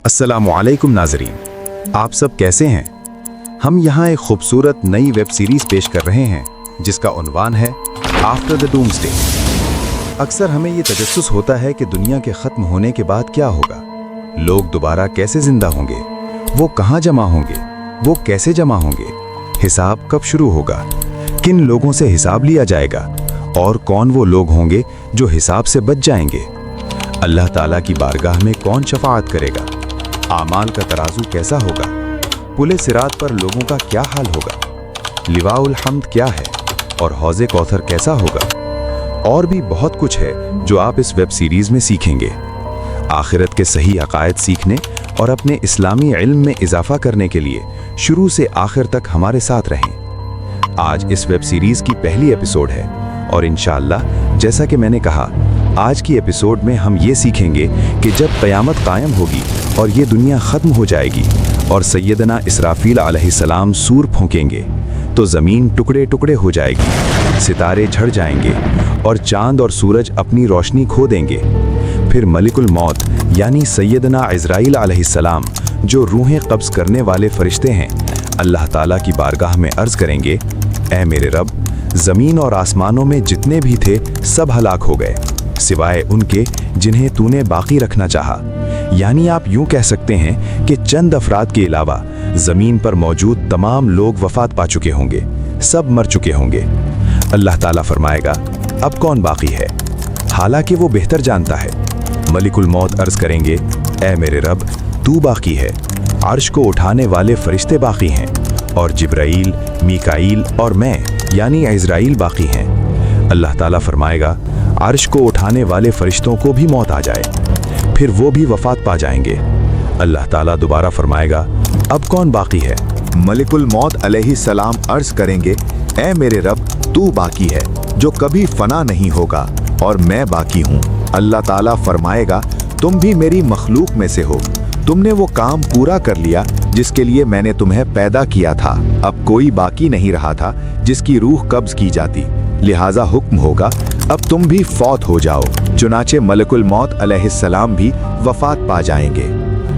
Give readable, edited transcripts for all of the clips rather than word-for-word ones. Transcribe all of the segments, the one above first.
अस्सलामुअलैकुम नाज़रीन, आप सब कैसे हैं? हम यहाँ एक खूबसूरत नई वेब सीरीज़ पेश कर रहे हैं जिसका उन्वान है आफ्टर द डूम्सडे। अक्सर हमें ये तजस्सुस होता है कि दुनिया के ख़त्म होने के बाद क्या होगा, लोग दोबारा कैसे ज़िंदा होंगे, वो कहाँ जमा होंगे, वो कैसे जमा होंगे, हिसाब कब शुरू होगा, किन लोगों से हिसाब लिया जाएगा और कौन वो लोग होंगे जो हिसाब से बच जाएंगे, अल्लाह ताला की बारगाह में कौन शफाअत करेगा, आमाल का तराजू कैसा होगा, पुले सिरात पर लोगों का क्या हाल होगा, लिवाउल हम्द क्या है और हौज़े कौथर कैसा होगा, और भी बहुत कुछ है जो आप इस वेब सीरीज़ में सीखेंगे। आखिरत के सही अकायद सीखने और अपने इस्लामी इल्म में इजाफा करने के लिए शुरू से आखिर तक हमारे साथ रहें। आज इस वेब सीरीज़ की पहली एपिसोड है और इंशाअल्लाह जैसा कि मैंने कहा, आज की एपिसोड में हम ये सीखेंगे कि जब क़यामत कायम होगी और ये दुनिया ख़त्म हो जाएगी और सैयदना इसराफील अलैहिस्सलाम सूर फूंकेंगे तो ज़मीन टुकड़े टुकड़े हो जाएगी, सितारे झड़ जाएंगे और चाँद और सूरज अपनी रोशनी खो देंगे। फिर मलिकुल मौत यानी सैयदना इज़राइल अलैहिस्सलाम जो रूहें कब्ज़ करने वाले फ़रिश्ते हैं, अल्लाह ताला की बारगाह में अर्ज़ करेंगे, ऐ मेरे रब, ज़मीन और आसमानों में जितने भी थे सब हलाक हो गए सिवाय उनके जिन्हें तूने बाकी रखना चाहा। यानी आप यूं कह सकते हैं कि चंद अफराद के अलावा ज़मीन पर मौजूद तमाम लोग वफ़ात पा चुके होंगे, सब मर चुके होंगे। अल्लाह ताला फरमाएगा, अब कौन बाकी है? हालांकि वो बेहतर जानता है। मलिकुल मौत अर्ज़ करेंगे, ऐ मेरे रब, तू बाकी है, अर्श को उठाने वाले फ़रिश्ते बाकी हैं और जिब्राईल, मीकाईल और मैं यानी इज़राइल बाकी हैं। अल्लाह ताला फरमाएगा, अर्श को उठाने वाले फ़रिश्तों को भी मौत आ जाए, फिर वो भी वफ़ात पा जाएंगे। अल्लाह ताला दोबारा फरमाएगा, अब कौन बाकी है? मलिकुल मौत अलैहिस्सलाम अर्ज़ करेंगे, ऐ मेरे रब, तू बाकी है जो कभी फना नहीं होगा और मैं बाकी हूँ। अल्लाह ताला फरमाएगा, तुम भी मेरी मखलूक में से हो, तुमने वो काम पूरा कर लिया जिसके लिए मैंने तुम्हें पैदा किया था। अब कोई बाकी नहीं रहा था जिसकी रूह कब्ज़ की जाती, लिहाजा हुक्म होगा अब तुम भी फौत हो जाओ। चुनाचे मलकुल मौत अलैहिस्सलाम भी वफ़ात पा जाएंगे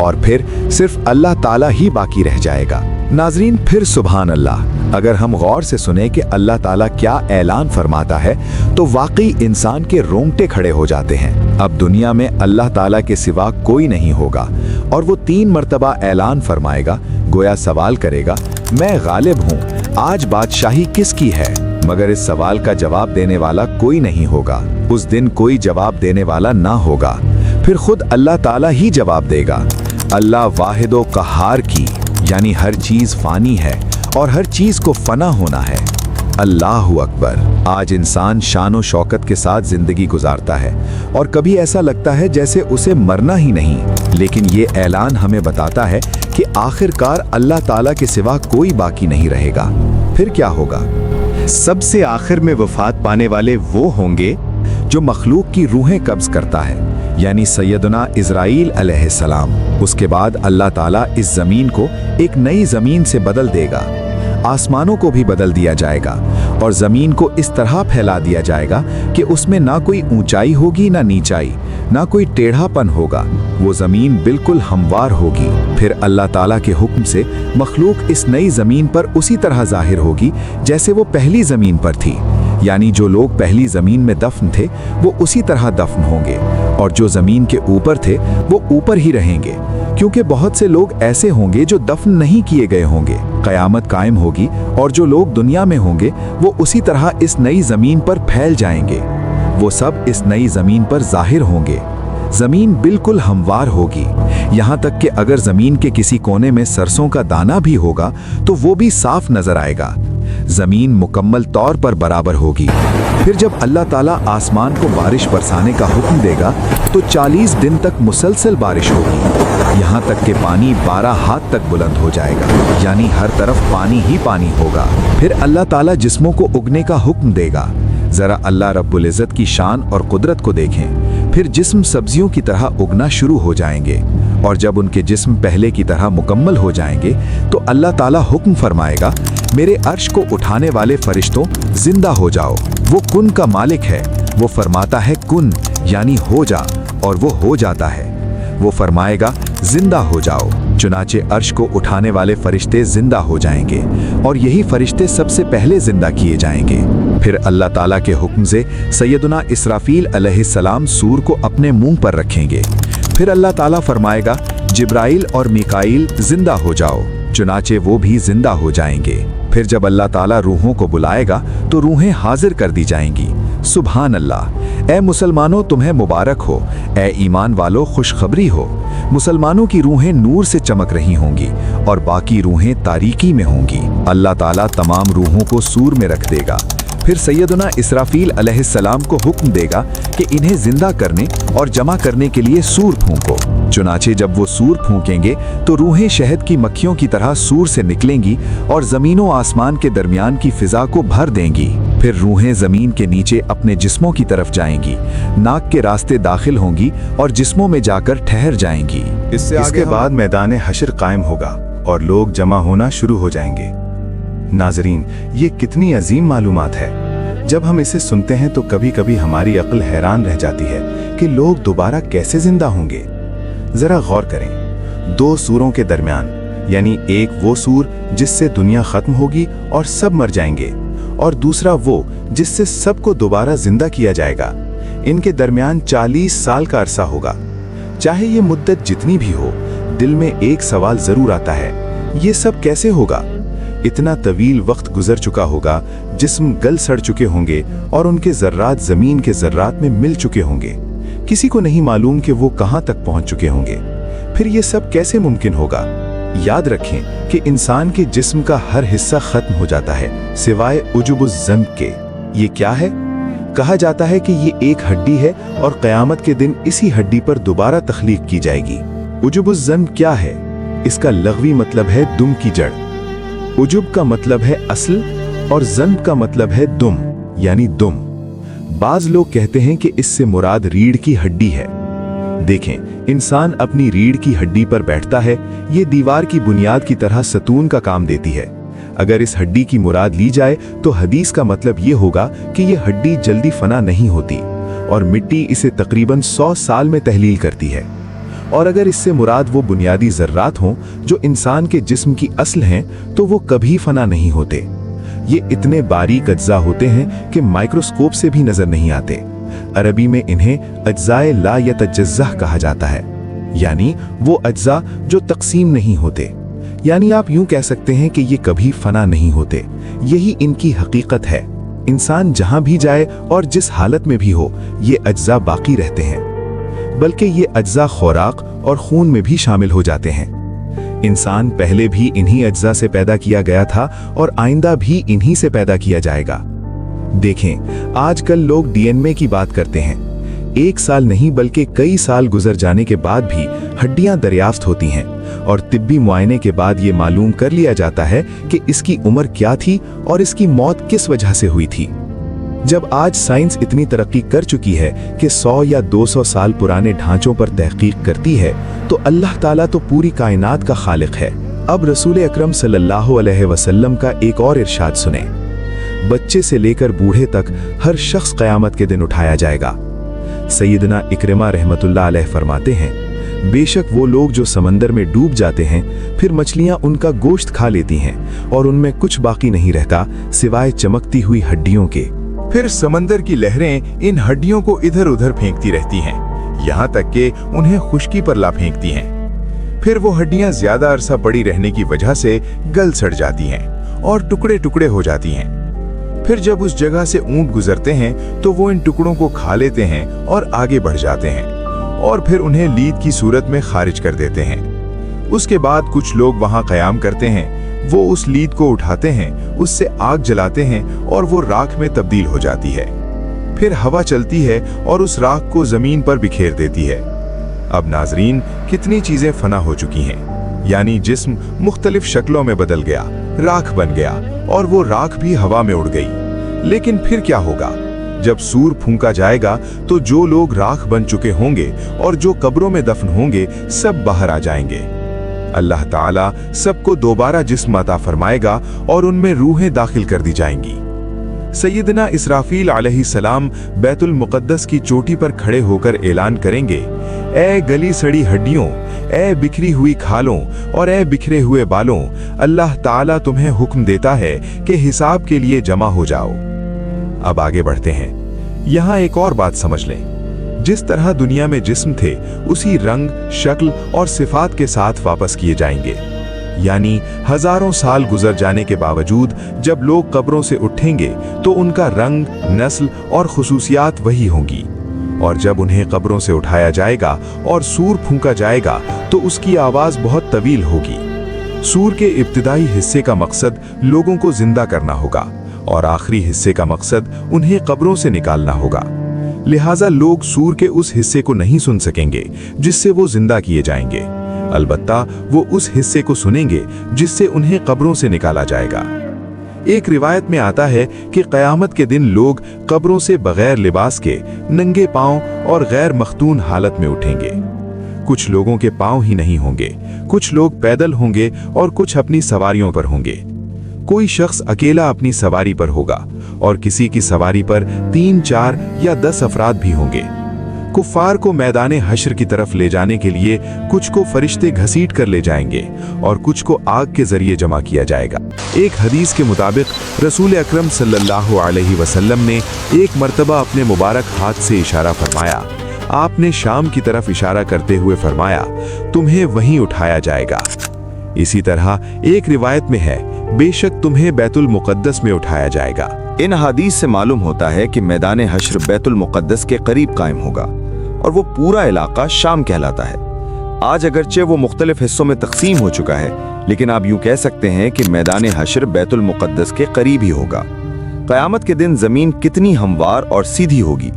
और फिर सिर्फ अल्लाह ताला ही बाकी रह जाएगा। नाजरीन, फिर सुभान अल्लाह, अगर हम गौर से सुने कि अल्लाह ताला क्या ऐलान फरमाता है तो वाकई इंसान के रोंगटे खड़े हो जाते हैं। अब दुनिया में अल्लाह ताला के सिवा कोई नहीं होगा और वो 3 मरतबा ऐलान फरमाएगा, गोया सवाल करेगा, मैं गालिब हूँ, आज बादशाही किसकी है? मगर इस सवाल का जवाब देने वाला कोई नहीं होगा। उस दिन कोई जवाब देने वाला ना होगा, फिर खुद अल्लाह ताला ही जवाब देगा। अल्लाह वाहिदो कहार की यानी हर चीज़ फ़ानी है और हर चीज़ को फ़ना होना है। अल्लाहु अकबर। आज इंसान शान और शौकत के साथ ज़िंदगी गुजारता है और कभी ऐसा लगता है जैसे उसे मरना ही नहीं, लेकिन ये ऐलान हमें बताता है कि आखिरकार अल्लाह ताला के सिवा कोई बाकी नहीं रहेगा। फिर क्या होगा? सबसे आखिर में वफ़ात पाने वाले वो होंगे जो मखलूक की रूहें कब्ज़ करता है, यानी सैयदना इज़राइल अलैहिस्सलाम। उसके बाद अल्लाह ताला इस ज़मीन को एक नई ज़मीन से बदल देगा, आसमानों को भी बदल दिया जाएगा और ज़मीन को इस तरह फैला दिया जाएगा कि उसमें ना कोई ऊंचाई होगी ना नीचाई, ना कोई टेढ़ापन होगा। वो ज़मीन बिल्कुल हमवार होगी। फिर अल्लाह ताला के हुक्म से मखलूक इस नई ज़मीन पर उसी तरह ज़ाहिर होगी जैसे वो पहली ज़मीन पर थी, यानी जो लोग पहली ज़मीन में दफन थे वो उसी तरह दफन होंगे और जो ज़मीन के ऊपर थे वो ऊपर ही रहेंगे, क्योंकि बहुत से लोग ऐसे होंगे जो दफन नहीं किए गए होंगे। क़यामत कायम होगी और जो लोग दुनिया में होंगे वो उसी तरह इस नई ज़मीन पर फैल जाएंगे। वो सब इस नई ज़मीन पर ज़ाहिर होंगे। ज़मीन बिल्कुल हमवार होगी, यहाँ तक कि अगर ज़मीन के किसी कोने में सरसों का दाना भी होगा तो वो भी साफ नज़र आएगा। ज़मीन मुकम्मल तौर पर बराबर होगी। फिर जब अल्लाह ताला आसमान को बारिश बरसाने का हुक्म देगा तो 40 दिन तक मुसलसल बारिश होगी, यहाँ तक कि पानी 12 हाथ तक बुलंद हो जाएगा, यानी हर तरफ पानी ही पानी होगा। फिर अल्लाह ताला जिस्मों को उगने का हुक्म देगा। ज़रा अल्लाह रब्बुल इज़्ज़त की शान और कुदरत को देखें। फिर जिस्म सब्जियों की तरह उगना शुरू हो जाएंगे और जब उनके जिस्म पहले की तरह मुकम्मल हो जाएंगे तो अल्लाह ताला हुक्म फरमाएगा, मेरे अर्श को उठाने वाले फरिश्तों जिंदा हो जाओ। वो कुन का मालिक है, वो फरमाता है कुन यानी हो जा और वो हो जाता है। वो फरमाएगा जिंदा हो जाओ। चुनाचे अर्श को उठाने वाले फरिश्ते जिंदा हो जाएंगे और यही फरिश्ते सबसे पहले जिंदा किए जाएंगे। फिर अल्लाह ताला के हुक्म से सैयदुना इसराफील अलैहिस्सलाम सूर को अपने मुंह पर रखेंगे। फिर अल्लाह ताला फरमाएगा, जिब्राइल और मीकाईल जिंदा हो जाओ। चुनाचे वो भी जिंदा हो जाएंगे। फिर जब अल्लाह ताला रूहों को बुलाएगा तो रूहें हाजिर कर दी जाएंगी। सुभान अल्लाह। ए मुसलमानों, तुम्हें मुबारक हो। ए ईमान वालों, खुशखबरी हो। मुसलमानों की रूहें नूर से चमक रही होंगी और बाकी रूहें तारीकी में होंगी। अल्लाह ताला तमाम रूहों को सूर में रख देगा। फिर सैयदुना इसराफील अलैहिस्सलाम को हुक्म देगा कि इन्हें जिंदा करने और जमा करने के लिए सूर फूंको। चुनाचे जब वो सूर फूंकेंगे तो रूहें शहद की मक्खियों की तरह सूर से निकलेंगी और जमीन व आसमान के दरमियान की फिजा को भर देंगी। फिर रूहें जमीन के नीचे अपने जिस्मों की तरफ जाएंगी, नाक के रास्ते दाखिल होंगी और जिस्मों में जाकर ठहर जाएंगी। इसके बाद मैदान हशर कायम होगा और लोग जमा होना शुरू हो जाएंगे। नाजरीन, ये कितनी अजीम मालूमात है। जब हम इसे सुनते हैं तो कभी कभी हमारी अक्ल हैरान रह जाती है कि लोग दोबारा कैसे जिंदा होंगे। जरा गौर करें, दो सूरों के दरमियान, यानी एक वो सूर जिससे दुनिया खत्म होगी और सब मर जाएंगे, और दूसरा वो जिससे सबको दोबारा जिंदा किया जाएगा, इनके दरमियान 40 साल का अरसा होगा। चाहे ये मुद्दत जितनी भी हो, दिल में एक सवाल जरूर आता है, ये सब कैसे होगा? इतना तवील वक्त गुजर चुका होगा, जिस्म गल सड़ चुके होंगे और उनके जर्रात जमीन के जर्रात में मिल चुके होंगे। किसी को नहीं मालूम कि वो कहां तक पहुंच चुके होंगे। फिर ये सब कैसे मुमकिन होगा? याद रखें कि इंसान के जिस्म का हर हिस्सा खत्म हो जाता है सिवाय उजुबुज़्ज़न्ब के। ये क्या है? कहा जाता है कि ये एक हड्डी है और क़यामत के दिन इसी हड्डी पर दोबारा तख्लीक की जाएगी। उजुबुज़्ज़न्ब क्या है? इसका लग़वी मतलब है दुम की जड़। उजुब का मतलब है असल और ज़न्ब का मतलब है दुम, यानी दुम। बाज लोग कहते हैं कि इससे मुराद रीढ़ की हड्डी है। देखें, इंसान अपनी रीढ़ की हड्डी पर बैठता है, ये दीवार की बुनियाद की तरह सतून का काम देती है। अगर इस हड्डी की मुराद ली जाए तो हदीस का मतलब ये होगा कि ये हड्डी जल्दी फना नहीं होती और मिट्टी इसे तकरीबन 100 साल में तहलील करती है। और अगर इससे मुराद वो बुनियादी ज़र्रात हों जो इंसान के जिस्म की असल हैं, तो वो कभी फना नहीं होते। ये इतने बारीक अज्जा होते हैं कि माइक्रोस्कोप से भी नजर नहीं आते। अरबी में इन्हें अज्जाए ला यतजज़्ज़ा कहा जाता है, यानी वो अज्जा जो तकसीम नहीं होते। यानी आप यूं कह सकते हैं कि ये कभी फना नहीं होते। यही इनकी हकीकत है। इंसान जहां भी जाए और जिस हालत में भी हो, ये अज्जा बाकी रहते हैं, बल्कि ये अज्जा खुराक और खून में भी शामिल हो जाते हैं। इंसान पहले भी इन्हीं अज्जा से पैदा किया गया था और आइंदा भी इन्हीं से पैदा किया जाएगा। देखें, आजकल लोग डीएनए की बात करते हैं। 1 साल नहीं बल्कि कई साल गुजर जाने के बाद भी हड्डियां दरियाफ्त होती हैं और तिब्बी मुआयने के बाद ये मालूम कर लिया जाता है कि इसकी उम्र क्या थी और इसकी मौत किस वजह से हुई थी। जब आज साइंस इतनी तरक्की कर चुकी है कि 100 या 200 साल पुराने ढांचों पर तहकीक करती है, तो अल्लाह ताला तो पूरी कायनात का खालिक है। अब रसूल अकरम सल्लल्लाहु अलैहि वसल्लम का एक और इरशाद सुने, बच्चे से लेकर बूढ़े तक हर शख्स क़यामत के दिन उठाया जाएगा। सैयदना इकरिमा रहमतुल्लाह अलैह फरमाते हैं, बेशक वो लोग जो समंदर में डूब जाते हैं, फिर मछलियां उनका गोश्त खा लेती हैं और उनमें कुछ बाकी नहीं रहता सिवाय चमकती हुई हड्डियों के। फिर समंदर की लहरें इन हड्डियों को इधर उधर फेंकती रहती हैं, यहाँ तक कि उन्हें खुश्की पर ला फेंकती हैं। फिर वो हड्डियां ज्यादा अरसा पड़ी रहने की वजह से गल सड़ जाती हैं और टुकड़े टुकड़े हो जाती हैं। फिर जब उस जगह से ऊंट गुजरते हैं तो वो इन टुकड़ों को खा लेते हैं और आगे बढ़ जाते हैं और फिर उन्हें लीद की सूरत में खारिज कर देते हैं। उसके बाद कुछ लोग वहां क़याम करते हैं, वो उस लीद को उठाते हैं, उससे आग जलाते हैं और वो राख में तब्दील हो जाती है। फिर हवा चलती है और उस राख को जमीन पर बिखेर देती है। अब नाजरीन, कितनी चीजें फना हो चुकी हैं, यानी जिस्म मुख्तलिफ शक्लों में बदल गया, राख बन गया और वो राख भी हवा में उड़ गई। लेकिन फिर क्या होगा? जब सूर फूंका जाएगा तो जो लोग राख बन चुके होंगे और जो कब्रों में दफन होंगे, सब बाहर आ जाएंगे। अल्लाह ताला सबको दोबारा जिस्म अता फरमाएगा और उनमें रूहें दाखिल कर दी जाएंगी। सैयदना इसराफील अलैहिस्सलाम बैतुल मुक़द्दस की चोटी पर खड़े होकर ऐलान करेंगे, ए गली सड़ी हड्डियों, ए बिखरी हुई खालों और ए बिखरे हुए बालों, अल्लाह ताला तुम्हें हुक्म देता है कि हिसाब के लिए जमा हो जाओ। अब आगे बढ़ते हैं। यहाँ एक और बात समझ लें, जिस तरह दुनिया में जिस्म थे उसी रंग, शक्ल और सिफात के साथ वापस किए जाएंगे। यानी हजारों साल गुजर जाने के बावजूद जब लोग कब्रों से उठेंगे तो उनका रंग, नस्ल और खुसूसियात वही होंगी। और जब उन्हें कब्रों से उठाया जाएगा और सूर फूंका जाएगा तो उसकी आवाज बहुत तवील होगी। सूर के इब्तिदाई हिस्से का मकसद लोगों को जिंदा करना होगा और आखिरी हिस्से का मकसद उन्हें कब्रों से निकालना होगा। लिहाजा लोग सूर के उस हिस्से को नहीं सुन सकेंगे जिससे वो जिंदा किए जाएंगे, अलबत्ता वो उस हिस्से को सुनेंगे जिससे उन्हें कब्रों से निकाला जाएगा। एक रिवायत में आता है कि क़यामत के दिन लोग कब्रों से बगैर लिबास के, नंगे पांव और गैर मख्तून हालत में उठेंगे। कुछ लोगों के पांव ही नहीं होंगे, कुछ लोग पैदल होंगे और कुछ अपनी सवारियों पर होंगे। कोई शख्स अकेला अपनी सवारी पर होगा और किसी की सवारी पर 3, 4 या 10 अफराद भी होंगे। कुफ्फार को मैदाने हश्र की तरफ ले जाने के लिए कुछ को फरिश्ते घसीट कर ले जाएंगे और कुछ को आग के जरिए जमा किया जाएगा। एक हदीस के मुताबिक रसूल अकरम सल्लल्लाहु अलैहि वसल्लम ने एक मर्तबा अपने मुबारक हाथ से इशारा फरमाया। आपने शाम की तरफ इशारा करते हुए फरमाया, तुम्हें वहीं उठाया जाएगा। इसी तरह एक रिवायत में है, बेशक तुम्हें बैतुल मुक़द्दस में उठाया जाएगा। इन हदीस से मालूम होता है कि मैदान हश्र बैतुल मुक़द्दस के करीब कायम होगा और वो पूरा इलाका शाम कहलाता है। आज अगरचे वो मुख्तलिफ हिस्सों में तकसीम हो चुका है, लेकिन आप यूं कह सकते हैं कि मैदान हश्र बैतुल मुक़द्दस के करीब ही होगा। क़यामत के दिन ज़मीन कितनी हमवार और सीधी होगी।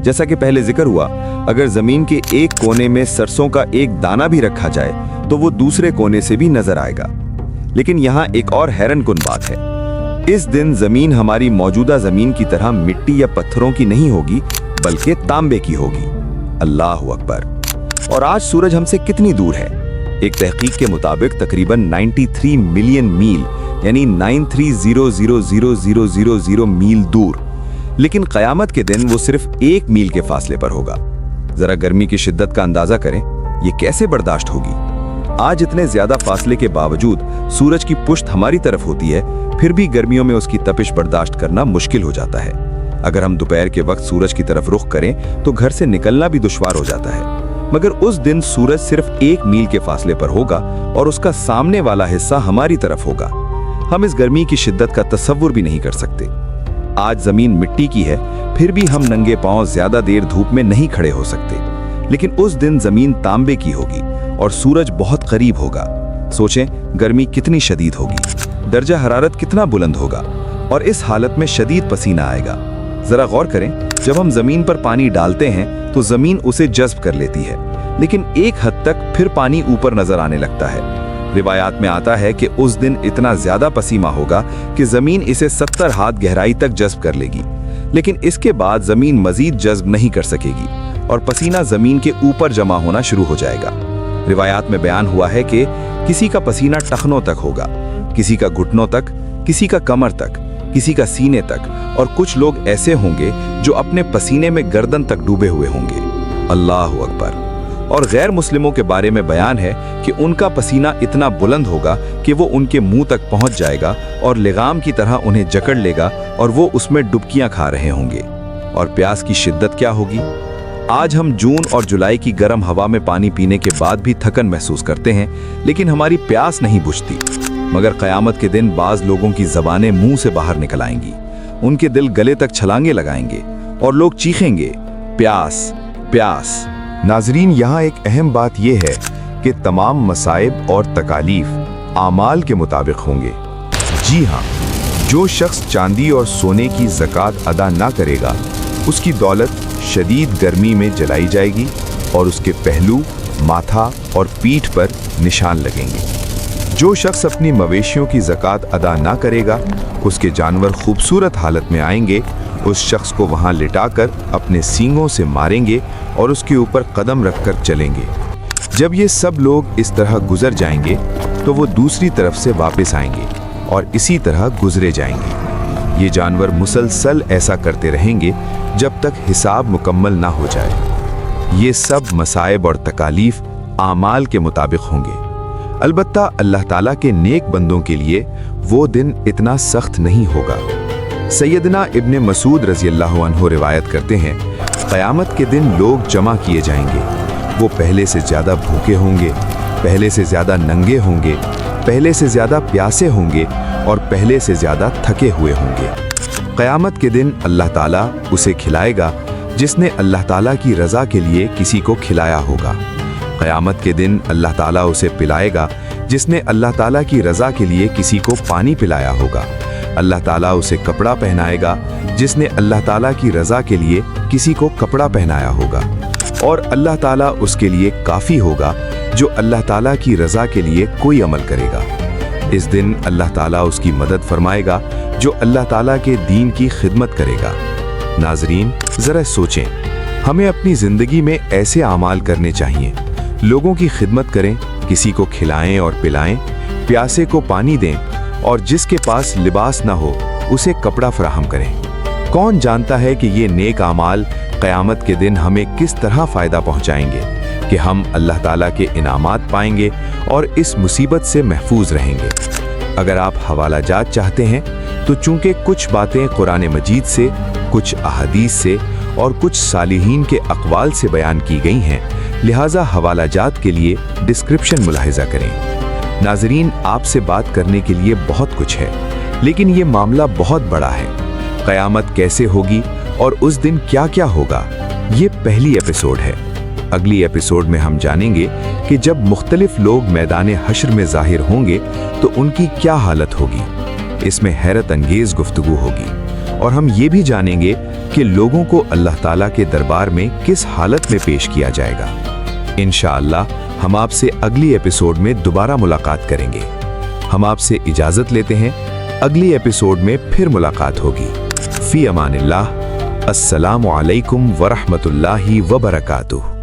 जैसा कि पहले जिक्र हुआ, अगर ज़मीन के एक कोने में सरसों का एक दाना भी रखा जाए तो वो दूसरे कोने से भी नजर आएगा। लेकिन यहाँ एक और हैरानकुन बात है, इस दिन ज़मीन हमारी मौजूदा ज़मीन की तरह मिट्टी या पत्थरों की नहीं होगी, बल्कि तांबे की होगी। अल्लाह अकबर। और आज सूरज हमसे कितनी दूर है? एक तहकीक के मुताबिक तकरीबन 93 मिलियन मील यानी 93,000,000 मील दूर। लेकिन क़यामत के दिन वो सिर्फ 1 मील के फासले पर होगा। जरा गर्मी की शिद्दत का अंदाजा करें, ये कैसे बर्दाश्त होगी। आज इतने ज्यादा फासले के बावजूद सूरज की पुश्त हमारी तरफ होती है, फिर भी गर्मियों में उसकी तपिश बर्दाश्त करना मुश्किल हो जाता है। अगर हम दोपहर के वक्त सूरज की तरफ रुख करें तो घर से निकलना भी दुश्वार हो जाता है। मगर उस दिन सूरज सिर्फ 1 मील के फासले पर होगा और उसका सामने वाला हिस्सा हमारी तरफ होगा। हम इस गर्मी की शिद्दत का तसव्वुर भी नहीं कर सकते। आज जमीन मिट्टी की है, फिर भी हम नंगे पांव ज्यादा देर धूप में नहीं खड़े हो सकते। लेकिन उस दिन जमीन तांबे की होगी और सूरज बहुत करीब होगा। सोचें, गर्मी कितनी शदीद होगी, दर्जा हरारत कितना बुलंद होगा और इस हालत में शदीद पसीना आएगा। जरा गौर करें, जब हम जमीन पर पानी डालते हैं तो जमीन उसे जज्ब कर लेती है, लेकिन एक हद तक फिर पानी ऊपर नजर आने लगता है। रिवायात में आता है कि उस दिन इतना ज्यादा पसीना होगा कि जमीन इसे 70 हाथ गहराई तक जज्ब कर लेगी, लेकिन इसके बाद जमीन मजीद जज्ब नहीं कर सकेगी और पसीना जमीन के ऊपर जमा होना शुरू हो जाएगा। रिवायात में बयान हुआ है कि किसी का पसीना टखनों तक होगा, किसी का घुटनों तक, किसी का कमर तक, किसी का सीने तक, और कुछ लोग ऐसे होंगे जो अपने पसीने में गर्दन तक डूबे हुए होंगे। अल्लाह अकबर। और गैर मुस्लिमों के बारे में बयान है कि उनका पसीना इतना बुलंद होगा कि वो उनके मुंह तक पहुंच जाएगा और लगाम की तरह उन्हें जकड़ लेगा और वो उसमें डुबकियां खा रहे होंगे। और प्यास की शिद्दत क्या होगी। आज हम जून और जुलाई की गर्म हवा में पानी पीने के बाद भी थकन महसूस करते हैं, लेकिन हमारी प्यास नहीं बुझती। मगर क़यामत के दिन बाज लोगों की ज़बानें मुंह से बाहर निकल आएंगी, उनके दिल गले तक छलांगे लगाएंगे और लोग चीखेंगे, प्यास प्यास। नाजरीन, यहाँ एक अहम बात यह है कि तमाम मसाइब और तकालीफ आमाल के मुताबिक होंगे। जी हाँ, जो शख्स चांदी और सोने की ज़कात अदा ना करेगा, उसकी दौलत शदीद गर्मी में जलाई जाएगी और उसके पहलू, माथा और पीठ पर निशान लगेंगे। जो शख्स अपनी मवेशियों की ज़कात अदा ना करेगा, उसके जानवर खूबसूरत हालत में आएंगे, उस शख्स को वहां लिटाकर अपने सींगों से मारेंगे और उसके ऊपर कदम रखकर चलेंगे। जब ये सब लोग इस तरह गुजर जाएंगे तो वो दूसरी तरफ से वापस आएंगे और इसी तरह गुजरे जाएंगे। ये जानवर मुसलसल ऐसा करते रहेंगे जब तक हिसाब मुकम्मल ना हो जाए। ये सब मसाइब और तकालीफ आमाल के मुताबिक होंगे। अलबत्ता अल्लाह ताला के नेक बंदों के लिए वो दिन इतना सख्त नहीं होगा। सैयदना इब्ने मसूद रजी अल्लाह अन्हु रिवायत करते हैं, क़यामत के दिन लोग जमा किए जाएंगे। वो पहले से ज़्यादा भूखे होंगे, पहले से ज़्यादा नंगे होंगे, पहले से ज़्यादा प्यासे होंगे और पहले से ज़्यादा थके हुए होंगे। क़यामत के दिन अल्लाह ताला उसे खिलाएगा जिसने अल्लाह ताला की रज़ा के लिए किसी को खिलाया होगा। क़यामत के दिन अल्लाह ताला उसे पिलाएगा जिसने अल्लाह ताला की रज़ा के लिए किसी को पानी पिलाया होगा। अल्लाह ताला उसे कपड़ा पहनाएगा जिसने अल्लाह ताला की रज़ा के लिए किसी को कपड़ा पहनाया होगा। और अल्लाह ताला उसके लिए काफ़ी होगा जो अल्लाह ताला की रज़ा के लिए कोई अमल करेगा। इस दिन अल्लाह ताला उसकी मदद फरमाएगा जो अल्लाह ताला के दीन की खिदमत करेगा। नाजरीन, ज़रा सोचें, हमें अपनी ज़िंदगी में ऐसे आमाल करने चाहिए, लोगों की खिदमत करें, किसी को खिलाएं और पिलाएं, प्यासे को पानी दें और जिसके पास लिबास ना हो उसे कपड़ा फराहम करें। कौन जानता है कि ये नेक आमाल क़यामत के दिन हमें किस तरह फ़ायदा पहुँचाएंगे कि हम अल्लाह ताला के इनामात पाएंगे और इस मुसीबत से महफूज रहेंगे। अगर आप हवाला जात चाहते हैं तो चूंकि कुछ बातें कुरान मजीद से, कुछ अहादीस से और कुछ सालिहीन के अक़वाल से बयान की गई हैं, लिहाजा हवाला जात के लिए डिस्क्रिप्शन मुलाहिजा करें। नाजरीन, आपसे बात करने के लिए बहुत कुछ है, लेकिन ये मामला बहुत बड़ा है। क़यामत कैसे होगी और उस दिन क्या क्या होगा, ये पहली एपिसोड है। अगली एपिसोड में हम जानेंगे कि जब मुख्तलिफ लोग मैदान हश्र में ज़ाहिर होंगे तो उनकी क्या हालत होगी। इसमें हैरत अंगेज़ गुफ्तगू होगी और हम ये भी जानेंगे कि लोगों को अल्लाह ताला के दरबार में किस हालत में पेश किया जाएगा। इंशाअल्लाह हम आपसे अगली एपिसोड में दोबारा मुलाकात करेंगे। हम आपसे इजाज़त लेते हैं, अगली एपिसोड में फिर मुलाकात होगी। फ़ी अमानिल्लाह। अस्सलामु अलैकुम वरहमतुल्लाहि वबरकातुहू।